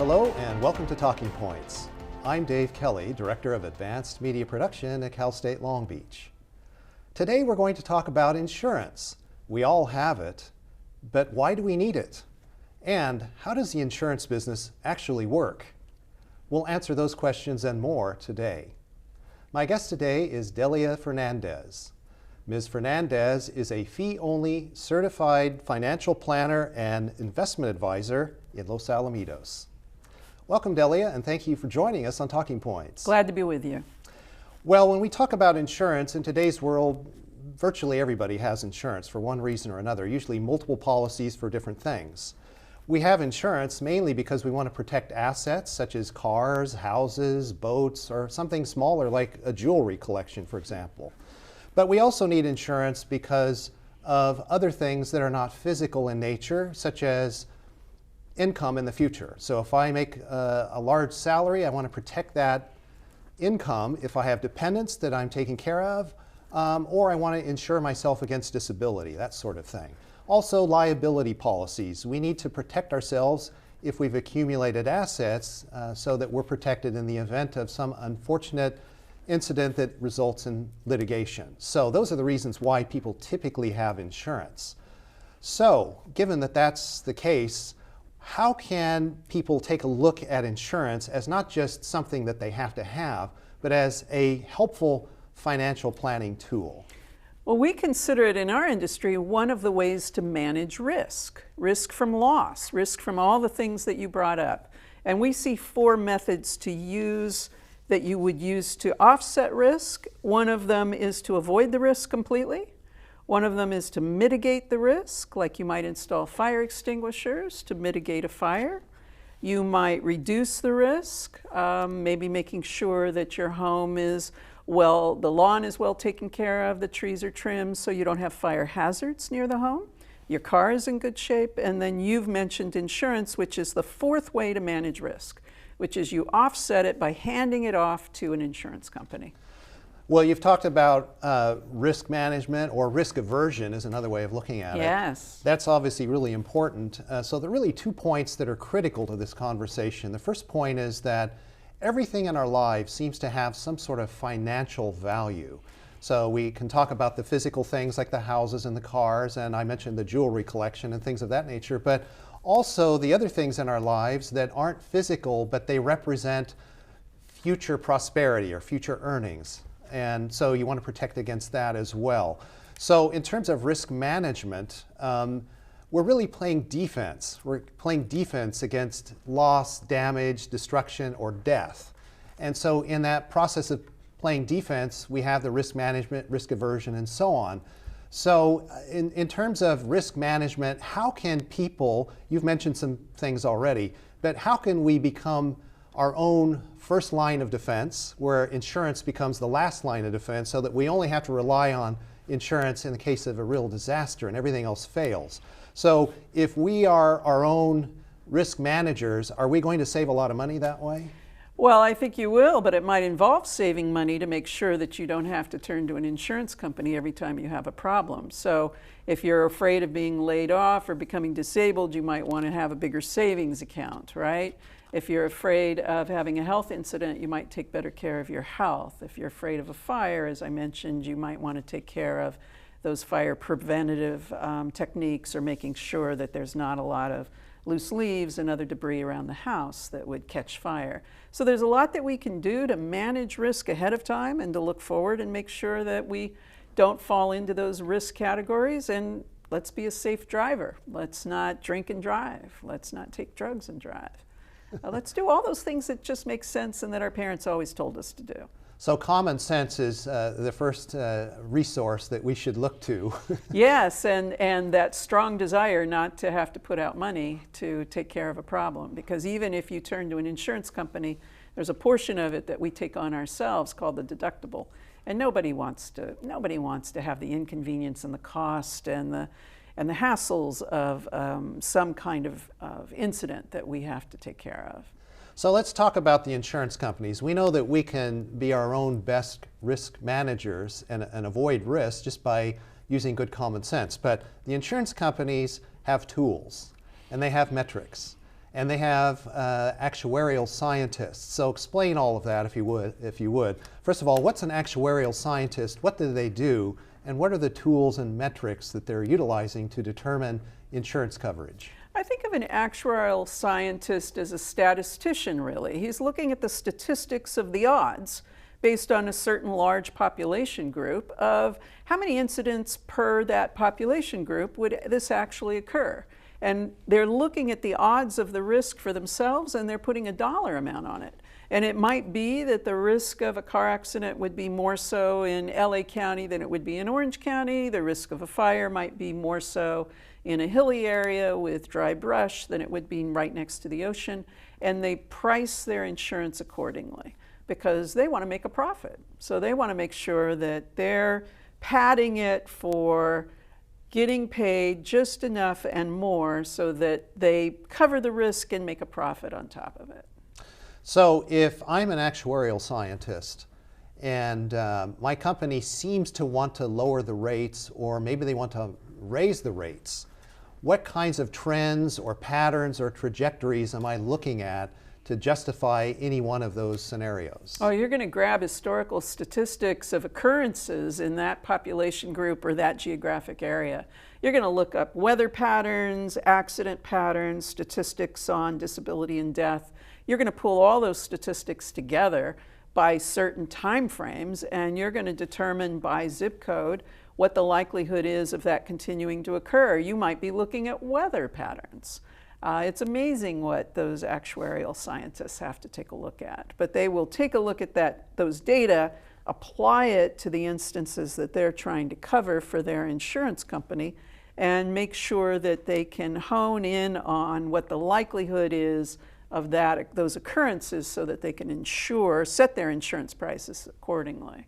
Hello and welcome to Talking Points. I'm Dave Kelly, Director of Advanced Media Production at Cal State Long Beach. Today we're going to talk about insurance. We all have it, but why do we need it? And how does the insurance business actually work? We'll answer those questions and more today. My guest today is Delia Fernandez. Ms. Fernandez is a fee-only certified financial planner and investment advisor in Los Alamitos. Welcome, Delia, and thank you for joining us on Talking Points. Glad to be with you. Well, when we talk about insurance, in today's world, virtually everybody has insurance for one reason or another, usually multiple policies for different things. We have insurance mainly because we want to protect assets such as cars, houses, boats, or something smaller like a jewelry collection, for example. But we also need insurance because of other things that are not physical in nature, such as income in the future. So if I make a large salary, I want to protect that income if I have dependents that I'm taking care of, or I want to insure myself against disability, that sort of thing. Also, liability policies. We need to protect ourselves if we've accumulated assets so that we're protected in the event of some unfortunate incident that results in litigation. So those are the reasons why people typically have insurance. So given that that's the case, how can people take a look at insurance as not just something that they have to have, but as a helpful financial planning tool? Well, we consider it in our industry one of the ways to manage risk. Risk from loss, risk from all the things that you brought up. And we see four methods to use that you would use to offset risk. One of them is to avoid the risk completely. One of them is to mitigate the risk, like you might install fire extinguishers to mitigate a fire. You might reduce the risk, maybe making sure that your home is the lawn is well taken care of, the trees are trimmed so you don't have fire hazards near the home. Your car is in good shape, and then you've mentioned insurance, which is the fourth way to manage risk, which is you offset it by handing it off to an insurance company. Well, you've talked about risk management, or risk aversion is another way of looking at it. Yes. That's obviously really important. So there are really 2 points that are critical to this conversation. The first point is that everything in our lives seems to have some sort of financial value. So we can talk about the physical things like the houses and the cars, and I mentioned the jewelry collection and things of that nature, but also the other things in our lives that aren't physical, but they represent future prosperity or future earnings. And so you want to protect against that as well. So in terms of risk management, we're really playing defense. We're playing defense against loss, damage, destruction, or death. And so in that process of playing defense, we have the risk management, risk aversion, and so on. So in terms of risk management, how can people, you've mentioned some things already, but how can we become our own first line of defense, where insurance becomes the last line of defense, so that we only have to rely on insurance in the case of a real disaster and everything else fails? So if we are our own risk managers, are we going to save a lot of money that way? Well, I think you will, but it might involve saving money to make sure that you don't have to turn to an insurance company every time you have a problem. So if you're afraid of being laid off or becoming disabled, you might want to have a bigger savings account, right? If you're afraid of having a health incident, you might take better care of your health. If you're afraid of a fire, as I mentioned, you might want to take care of those fire preventative techniques, or making sure that there's not a lot of loose leaves and other debris around the house that would catch fire. So there's a lot that we can do to manage risk ahead of time and to look forward and make sure that we don't fall into those risk categories. And let's be a safe driver. Let's not drink and drive. Let's not take drugs and drive. Let's do all those things that just make sense and that our parents always told us to do. So common sense is the first resource that we should look to. Yes, and that strong desire not to have to put out money to take care of a problem. Because even if you turn to an insurance company, there's a portion of it that we take on ourselves called the deductible. And nobody wants to have the inconvenience and the cost and the hassles of some kind of incident that we have to take care of. So let's talk about the insurance companies. We know that we can be our own best risk managers and avoid risk just by using good common sense. But the insurance companies have tools and they have metrics. and they have actuarial scientists. So explain all of that if you would. First of all, what's an actuarial scientist? What do they do? And what are the tools and metrics that they're utilizing to determine insurance coverage? I think of an actuarial scientist as a statistician, really. He's looking at the statistics of the odds based on a certain large population group of how many incidents per that population group would this actually occur. And they're looking at the odds of the risk for themselves, and they're putting a dollar amount on it. And it might be that the risk of a car accident would be more so in LA County than it would be in Orange County. The risk of a fire might be more so in a hilly area with dry brush than it would be right next to the ocean. And they price their insurance accordingly because they want to make a profit. So they want to make sure that they're padding it for getting paid just enough and more so that they cover the risk and make a profit on top of it. So if I'm an actuarial scientist and my company seems to want to lower the rates, or maybe they want to raise the rates, what kinds of trends or patterns or trajectories am I looking at to justify any one of those scenarios? Oh, you're going to grab historical statistics of occurrences in that population group or that geographic area. You're going to look up weather patterns, accident patterns, statistics on disability and death. You're going to pull all those statistics together by certain time frames, and you're going to determine by zip code what the likelihood is of that continuing to occur. You might be looking at weather patterns. It's amazing what those actuarial scientists have to take a look at. But they will take a look at those data, apply it to the instances that they're trying to cover for their insurance company, and make sure that they can hone in on what the likelihood is of those occurrences so that they can set their insurance prices accordingly.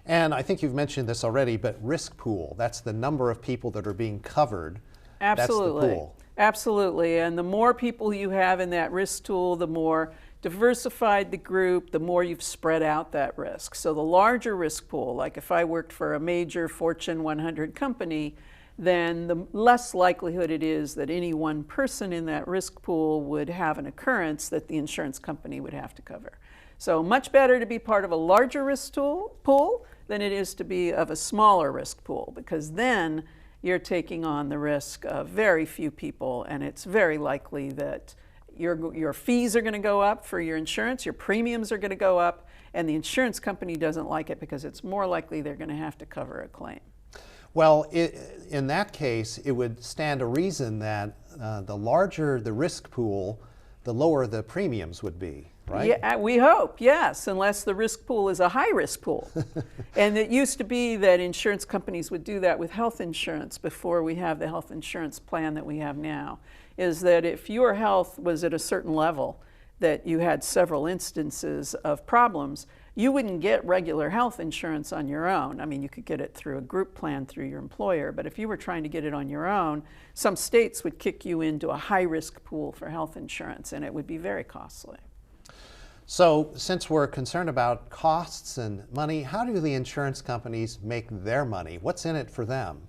And I think you've mentioned this already, but risk pool, that's the number of people that are being covered. Absolutely. That's the pool. Absolutely. And the more people you have in that risk tool, the more diversified the group, the more you've spread out that risk. So the larger risk pool, like if I worked for a major Fortune 100 company, then the less likelihood it is that any one person in that risk pool would have an occurrence that the insurance company would have to cover. So much better to be part of a larger risk pool than it is to be of a smaller risk pool, because then you're taking on the risk of very few people, and it's very likely that your fees are going to go up for your insurance, your premiums are going to go up, and the insurance company doesn't like it because it's more likely they're going to have to cover a claim. Well, in that case, it would stand to reason that the larger the risk pool, the lower the premiums would be, right? Yeah, we hope, yes, unless the risk pool is a high risk pool. And it used to be that insurance companies would do that with health insurance before we have the health insurance plan that we have now, is that if your health was at a certain level, that you had several instances of problems, you wouldn't get regular health insurance on your own. I mean, you could get it through a group plan through your employer, but if you were trying to get it on your own, some states would kick you into a high-risk pool for health insurance, and it would be very costly. So, since we're concerned about costs and money, how do the insurance companies make their money? What's in it for them?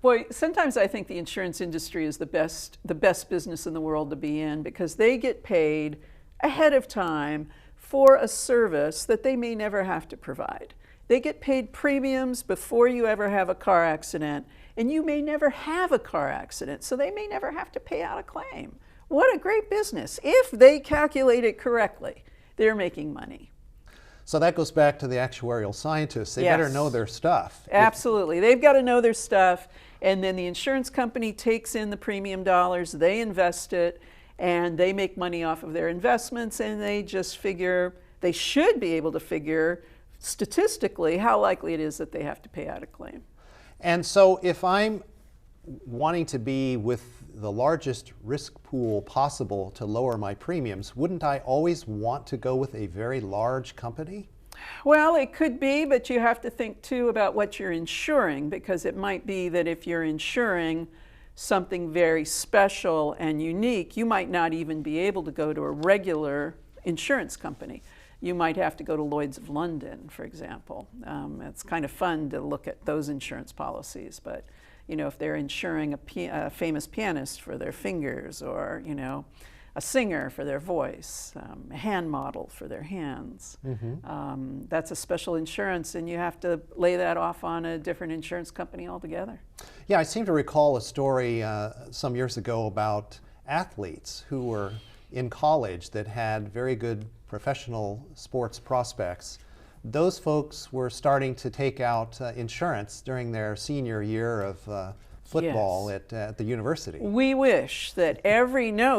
Boy, sometimes I think the insurance industry is the best business in the world to be in, because they get paid ahead of time for a service that they may never have to provide. They get paid premiums before you ever have a car accident, and you may never have a car accident, so they may never have to pay out a claim. What a great business. If they calculate it correctly, they're making money. So that goes back to the actuarial scientists. They better know their stuff. Absolutely. They've got to know their stuff, and then the insurance company takes in the premium dollars, they invest it, and they make money off of their investments, and they just figure, they should be able to figure statistically how likely it is that they have to pay out a claim. And so if I'm wanting to be with the largest risk pool possible to lower my premiums, wouldn't I always want to go with a very large company? Well, it could be, but you have to think too about what you're insuring, because it might be that if you're insuring something very special and unique, you might not even be able to go to a regular insurance company. You might have to go to Lloyd's of London, for example. It's kind of fun to look at those insurance policies, but if they're insuring a famous pianist for their fingers, or, a singer for their voice, a hand model for their hands. That's a special insurance, and you have to lay that off on a different insurance company altogether. Yeah, I seem to recall a story some years ago about athletes who were in college that had very good professional sports prospects. Those folks were starting to take out insurance during their senior year of football at the university. We wish that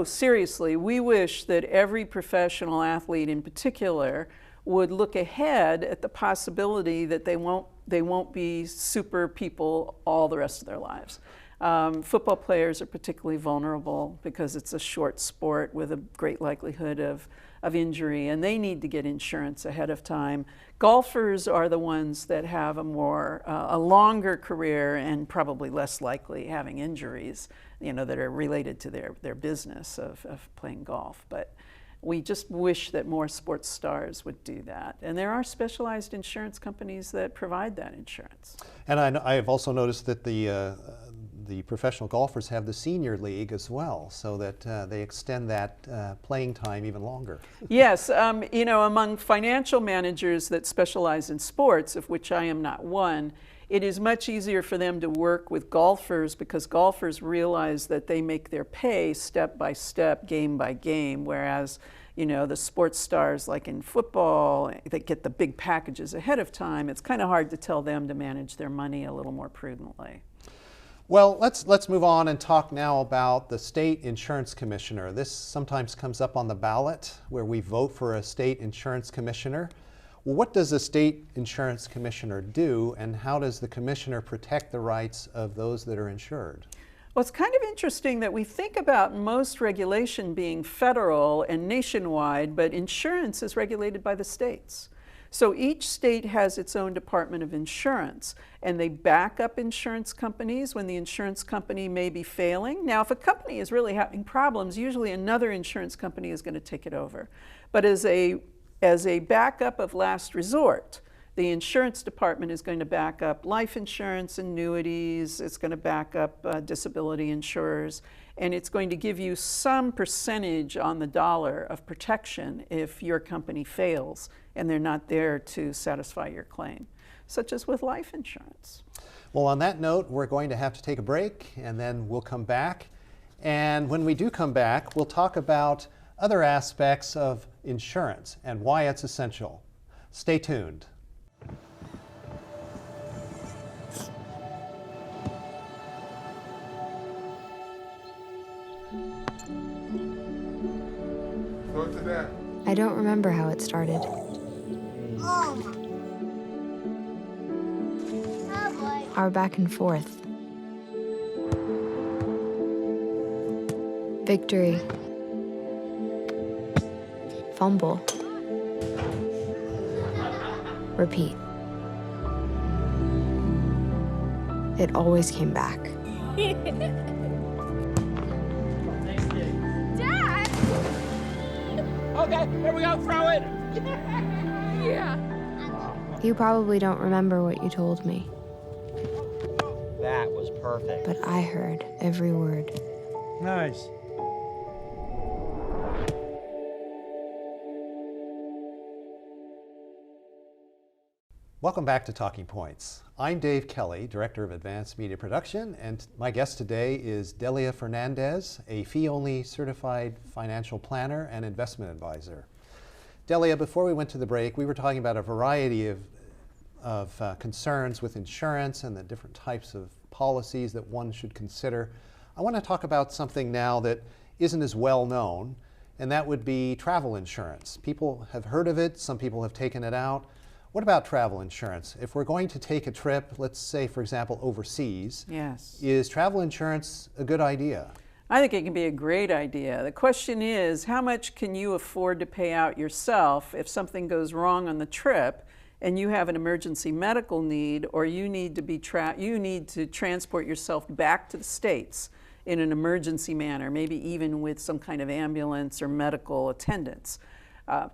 seriously, we wish that every professional athlete in particular would look ahead at the possibility that they won't be super people all the rest of their lives. Football players are particularly vulnerable because it's a short sport with a great likelihood of injury, and they need to get insurance ahead of time. Golfers are the ones that have a longer career and probably less likely having injuries, that are related to their business of playing golf. But we just wish that more sports stars would do that. And there are specialized insurance companies that provide that insurance. And I've also noticed that the professional golfers have the senior league as well, so that they extend that playing time even longer. Yes, among financial managers that specialize in sports, of which I am not one, it is much easier for them to work with golfers because golfers realize that they make their pay step by step, game by game, whereas the sports stars like in football that get the big packages ahead of time, it's kind of hard to tell them to manage their money a little more prudently. Well, let's move on and talk now about the state insurance commissioner. This sometimes comes up on the ballot where we vote for a state insurance commissioner. Well, what does a state insurance commissioner do, and how does the commissioner protect the rights of those that are insured? Well, it's kind of interesting that we think about most regulation being federal and nationwide, but insurance is regulated by the states. So each state has its own Department of Insurance, and they back up insurance companies when the insurance company may be failing. Now, if a company is really having problems, usually another insurance company is going to take it over. But as a backup of last resort, the insurance department is going to back up life insurance, annuities, it's going to back up disability insurers, and it's going to give you some percentage on the dollar of protection if your company fails and they're not there to satisfy your claim, such as with life insurance. Well, on that note, we're going to have to take a break, and then we'll come back. And when we do come back, we'll talk about other aspects of insurance and why it's essential. Stay tuned. I don't remember how it started. Our back and forth. Victory. Fumble. Repeat. It always came back. Dad! Okay, here we go, throw it! Yeah. You probably don't remember what you told me, That was perfect. but I heard every word. Nice. Welcome back to Talking Points. I'm Dave Kelly, Director of Advanced Media Production, and my guest today is Delia Fernandez, a fee-only certified financial planner and investment advisor. Delia, before we went to the break, we were talking about a variety of concerns with insurance and the different types of policies that one should consider. I want to talk about something now that isn't as well known, and that would be travel insurance. People have heard of it, some people have taken it out. What about travel insurance? If we're going to take a trip, let's say, for example, overseas, Yes. is travel insurance a good idea? I think it can be a great idea. The question is, how much can you afford to pay out yourself if something goes wrong on the trip and you have an emergency medical need, or you need to transport yourself back to the States in an emergency manner, maybe even with some kind of ambulance or medical attendance.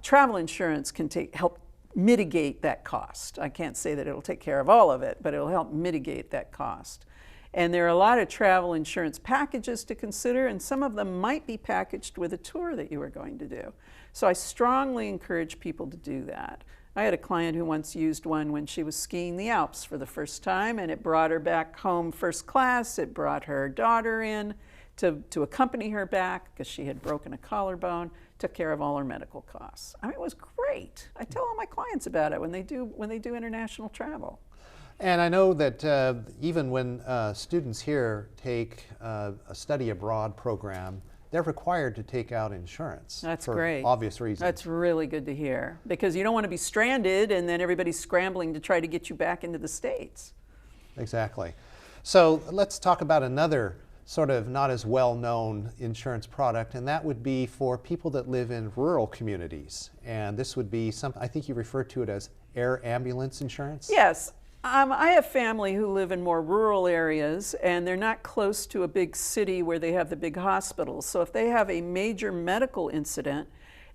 Travel insurance can help mitigate that cost. I can't say that it'll take care of all of it, but it'll help mitigate that cost. And there are a lot of travel insurance packages to consider, and some of them might be packaged with a tour that you are going to do. So I strongly encourage people to do that. I had a client who once used one when she was skiing the Alps for the first time, and it brought her back home first class. It brought her daughter in to accompany her back because she had broken a collarbone, took care of all her medical costs. I mean, it was great. I tell all my clients about it when they do international travel. And I know that even when students here take a study abroad program, they're required to take out insurance. That's for great. obvious reasons. That's really good to hear, because you don't want to be stranded and then everybody's scrambling to try to get you back into the States. Exactly. So let's talk about another sort of not as well-known insurance product, and that would be for people that live in rural communities. And this would be something, I think you referred to it as air ambulance insurance? Yes. I have family who live in more rural areas, and they're not close to a big city where they have the big hospitals. So if they have a major medical incident,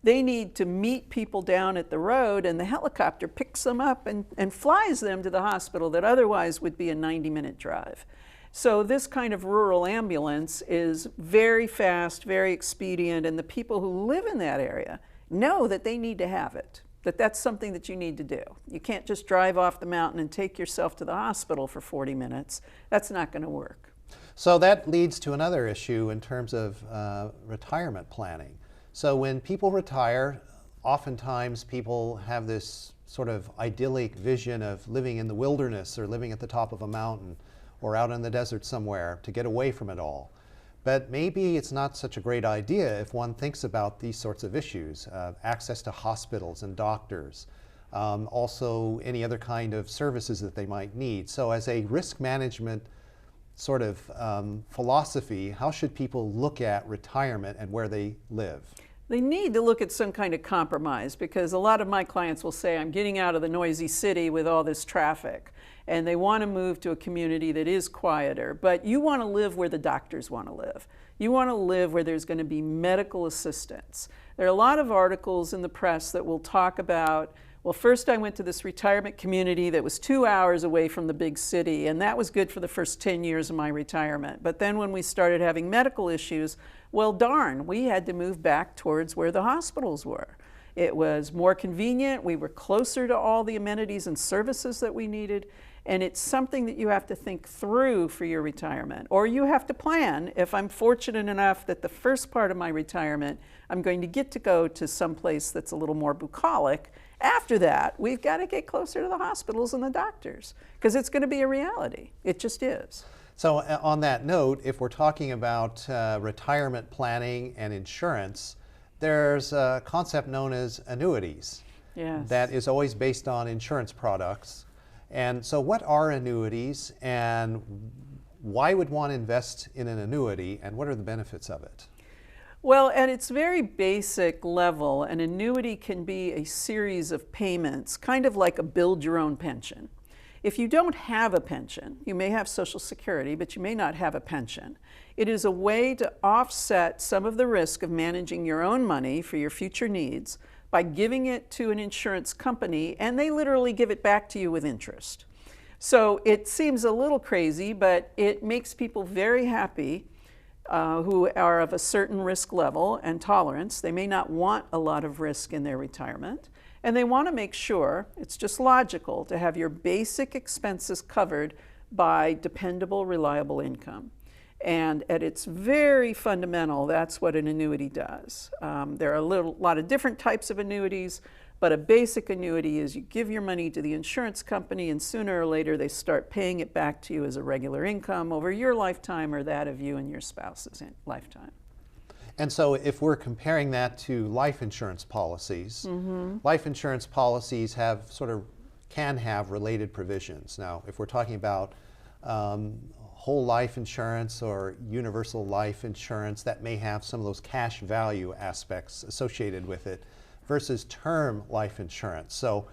they need to meet people down at the road, and the helicopter picks them up and flies them to the hospital that otherwise would be a 90-minute drive. So this kind of rural ambulance is very fast, very expedient, and the people who live in that area know that they need to have it. That's something that you need to do. You can't just drive off the mountain and take yourself to the hospital for 40 minutes. That's not going to work. So that leads to another issue in terms of retirement planning. So when people retire, oftentimes people have this sort of idyllic vision of living in the wilderness or living at the top of a mountain or out in the desert somewhere to get away from it all. But maybe it's not such a great idea if one thinks about these sorts of issues, access to hospitals and doctors, also any other kind of services that they might need. So as a risk management sort of philosophy, how should people look at retirement and where they live? They need to look at some kind of compromise, because a lot of my clients will say, I'm getting out of the noisy city with all this traffic, and they want to move to a community that is quieter. But you want to live where the doctors want to live. You want to live where there's going to be medical assistance. There are a lot of articles in the press that will talk about, well, first I went to this retirement community that was 2 hours away from the big city, and that was good for the first 10 years of my retirement. But then when we started having medical issues, well, darn, we had to move back towards where the hospitals were. It was more convenient. We were closer to all the amenities and services that we needed. And it's something that you have to think through for your retirement. Or you have to plan, if I'm fortunate enough that the first part of my retirement, I'm going to get to go to some place that's a little more bucolic. After that, we've got to get closer to the hospitals and the doctors, because it's going to be a reality. It just is. So on that note, if we're talking about retirement planning and insurance, there's a concept known as annuities. Yes. That is always based on insurance products. And so what are annuities, and why would one invest in an annuity, and what are the benefits of it? Well, at its very basic level, an annuity can be a series of payments, kind of like a build-your-own pension. If you don't have a pension, you may have Social Security, but you may not have a pension. It is a way to offset some of the risk of managing your own money for your future needs by giving it to an insurance company, and they literally give it back to you with interest. So it seems a little crazy, but it makes people very happy who are of a certain risk level and tolerance. They may not want a lot of risk in their retirement, and they want to make sure, it's just logical, to have your basic expenses covered by dependable, reliable income. And at its very fundamental, that's what an annuity does. There are a lot of different types of annuities, but a basic annuity is you give your money to the insurance company, and sooner or later they start paying it back to you as a regular income over your lifetime or that of you and your spouse's lifetime. And so if we're comparing that to life insurance policies, life insurance policies can have related provisions. Now, if we're talking about whole life insurance or universal life insurance, that may have some of those cash value aspects associated with it versus term life insurance. So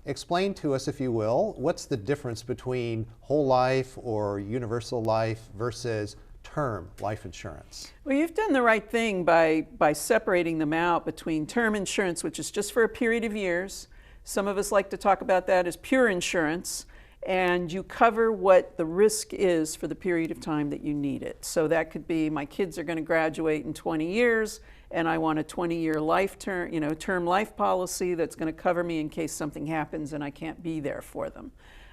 explain to us, if you will, what's the difference between whole life or universal life versus term life insurance? Well, you've done the right thing by separating them out between term insurance, which is just for a period of years. Some of us like to talk about that as pure insurance. and you cover what the risk is for the period of time that you need it. So that could be, my kids are going to graduate in 20 years, and I want a 20-year life term, term life policy that's going to cover me in case something happens and I can't be there for them.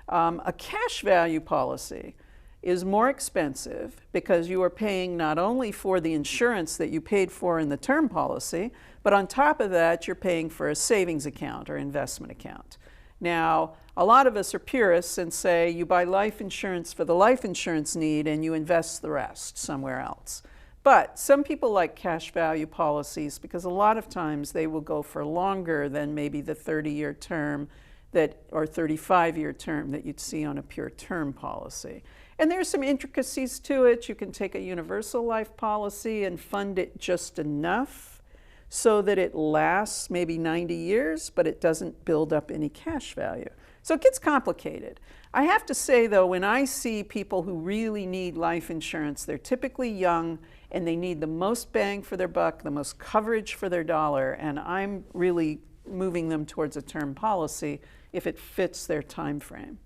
A cash value policy is more expensive because you are paying not only for the insurance that you paid for in the term policy, but on top of that, you're paying for a savings account or investment account. Now, a lot of us are purists and say you buy life insurance for the life insurance need and you invest the rest somewhere else. But some people like cash value policies because a lot of times they will go for longer than maybe the 30-year term or 35-year term that you'd see on a pure term policy. And there's some intricacies to it. You can take a universal life policy and fund it just enough so that it lasts maybe 90 years, but it doesn't build up any cash value. So it gets complicated. I have to say, though, when I see people who really need life insurance, they're typically young and they need the most bang for their buck, the most coverage for their dollar, and I'm really moving them towards a term policy if it fits their time frame.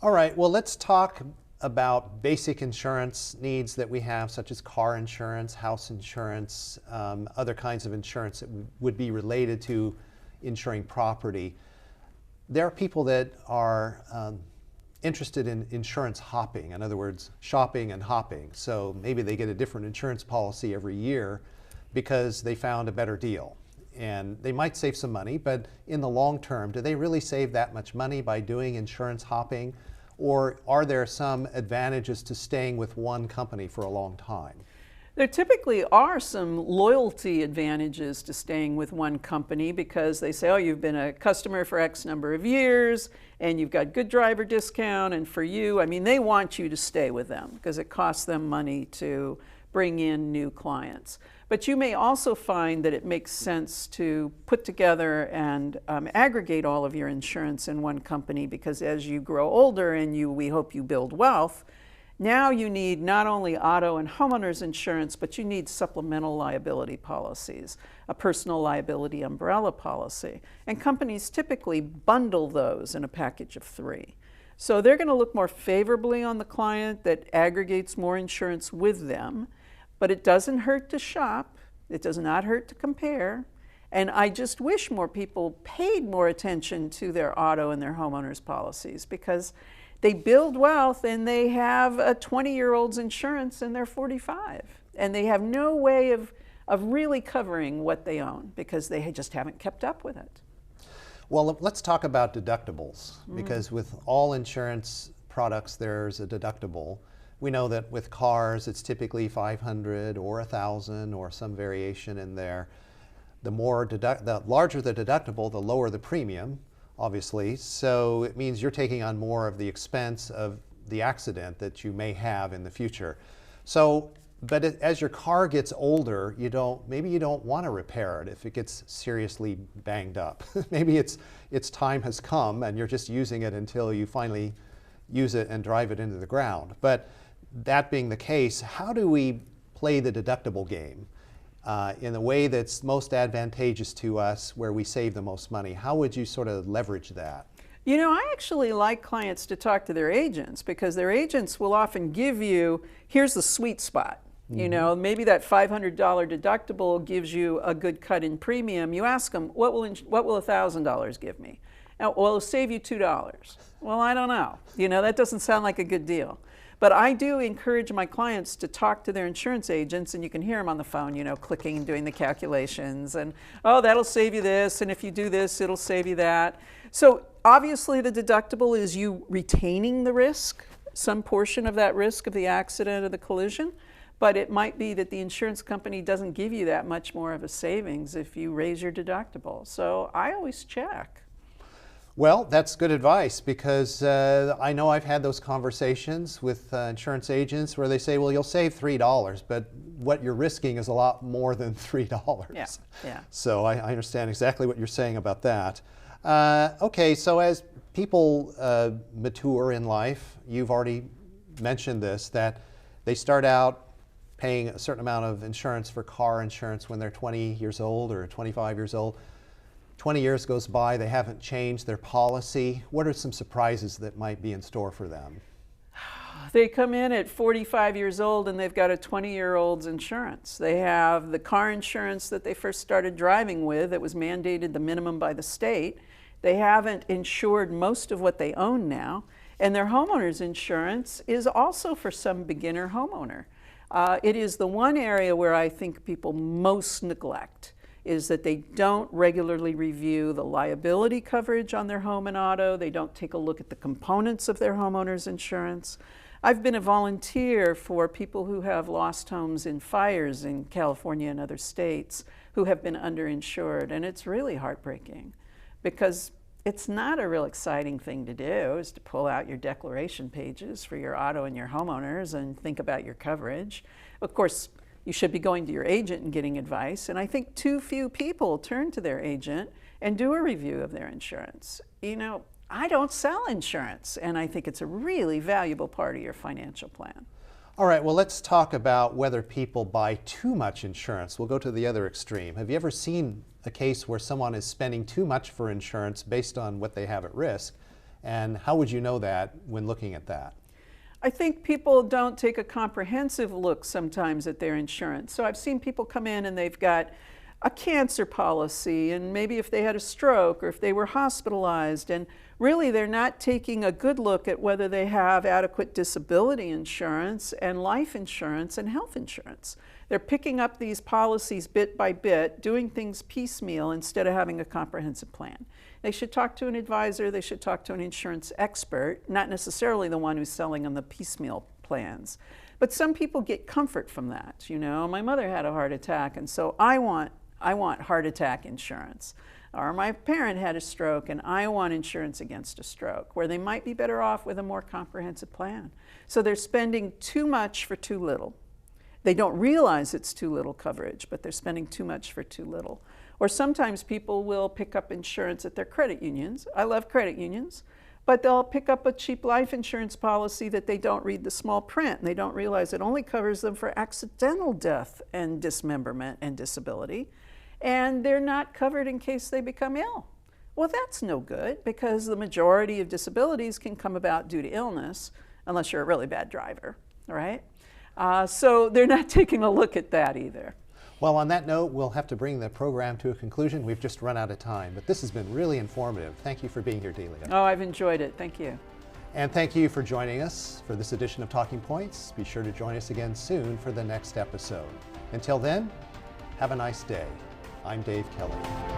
All right, well, let's talk about basic insurance needs that we have, such as car insurance, house insurance, other kinds of insurance that would be related to insuring property. There are people that are interested in insurance hopping, in other words, shopping and hopping. So maybe they get a different insurance policy every year because they found a better deal. And they might save some money, but in the long term, do they really save that much money by doing insurance hopping? Or are there some advantages to staying with one company for a long time? There typically are some loyalty advantages to staying with one company because they say, oh, you've been a customer for X number of years and you've got good driver discount, and for you, I mean, they want you to stay with them because it costs them money to bring in new clients. But you may also find that it makes sense to put together and aggregate all of your insurance in one company because as you grow older and we hope you build wealth, now you need not only auto and homeowners insurance, but you need supplemental liability policies, a personal liability umbrella policy. And companies typically bundle those in a package of 3. So they're going to look more favorably on the client that aggregates more insurance with them. But it doesn't hurt to shop. It does not hurt to compare. And I just wish more people paid more attention to their auto and their homeowners policies because they build wealth and they have a 20-year-old's insurance and they're 45. And they have no way of really covering what they own because they just haven't kept up with it. Well, let's talk about deductibles because with all insurance products, there's a deductible. We know that with cars, it's typically $500 or $1,000 or some variation in there. The larger the deductible, the lower the premium, obviously. So it means you're taking on more of the expense of the accident that you may have in the future. So, but as your car gets older, maybe you don't want to repair it if it gets seriously banged up. Maybe its time has come and you're just using it until you finally use it and drive it into the ground. But that being the case, how do we play the deductible game in the way that's most advantageous to us, where we save the most money? How would you sort of leverage that? You know, I actually like clients to talk to their agents because their agents will often give you, here's the sweet spot. You know, maybe that $500 deductible gives you a good cut in premium. You ask them, what will $1,000 give me? Well, it'll save you $2. Well, I don't know. You know, that doesn't sound like a good deal. But I do encourage my clients to talk to their insurance agents, and you can hear them on the phone, you know, clicking and doing the calculations, and, oh, that'll save you this, and if you do this, it'll save you that. So obviously the deductible is you retaining the risk, some portion of that risk of the accident or the collision, but it might be that the insurance company doesn't give you that much more of a savings if you raise your deductible. So I always check. Well, that's good advice because I know I've had those conversations with insurance agents where they say, well, you'll save $3, but what you're risking is a lot more than $3. Yeah. So I understand exactly what you're saying about that. Okay, so as people mature in life, you've already mentioned this, that they start out paying a certain amount of insurance for car insurance when they're 20 years old or 25 years old. 20 years goes by, they haven't changed their policy. What are some surprises that might be in store for them? They come in at 45 years old and they've got a 20-year-old's insurance. They have the car insurance that they first started driving with that was mandated the minimum by the state. They haven't insured most of what they own now. And their homeowner's insurance is also for some beginner homeowner. It is the one area where I think people most neglect is that they don't regularly review the liability coverage on their home and auto. They don't take a look at the components of their homeowner's insurance. I've been a volunteer for people who have lost homes in fires in California and other states who have been underinsured, and it's really heartbreaking because it's not a real exciting thing to do, is to pull out your declaration pages for your auto and your homeowners and think about your coverage. Of course, you should be going to your agent and getting advice, and I think too few people turn to their agent and do a review of their insurance. You know, I don't sell insurance, and I think it's a really valuable part of your financial plan. All right, well, let's talk about whether people buy too much insurance. We'll go to the other extreme. Have you ever seen a case where someone is spending too much for insurance based on what they have at risk? And how would you know that when looking at that? I think people don't take a comprehensive look sometimes at their insurance. So I've seen people come in and they've got a cancer policy, and maybe if they had a stroke or if they were hospitalized, and really they're not taking a good look at whether they have adequate disability insurance and life insurance and health insurance. They're picking up these policies bit by bit, doing things piecemeal instead of having a comprehensive plan. They should talk to an advisor, they should talk to an insurance expert, not necessarily the one who's selling them the piecemeal plans. But some people get comfort from that. You know, my mother had a heart attack, and so I want heart attack insurance. Or my parent had a stroke and I want insurance against a stroke, where they might be better off with a more comprehensive plan. So they're spending too much for too little. They don't realize it's too little coverage, but they're spending too much for too little. Or sometimes people will pick up insurance at their credit unions. I love credit unions, but they'll pick up a cheap life insurance policy that they don't read the small print, and they don't realize it only covers them for accidental death and dismemberment and disability. And they're not covered in case they become ill. Well, that's no good, because the majority of disabilities can come about due to illness, unless you're a really bad driver, all right? So they're not taking a look at that either. Well, on that note, we'll have to bring the program to a conclusion. We've just run out of time, but this has been really informative. Thank you for being here, Delia. Oh, I've enjoyed it. Thank you. And thank you for joining us for this edition of Talking Points. Be sure to join us again soon for the next episode. Until then, have a nice day. I'm Dave Kelly.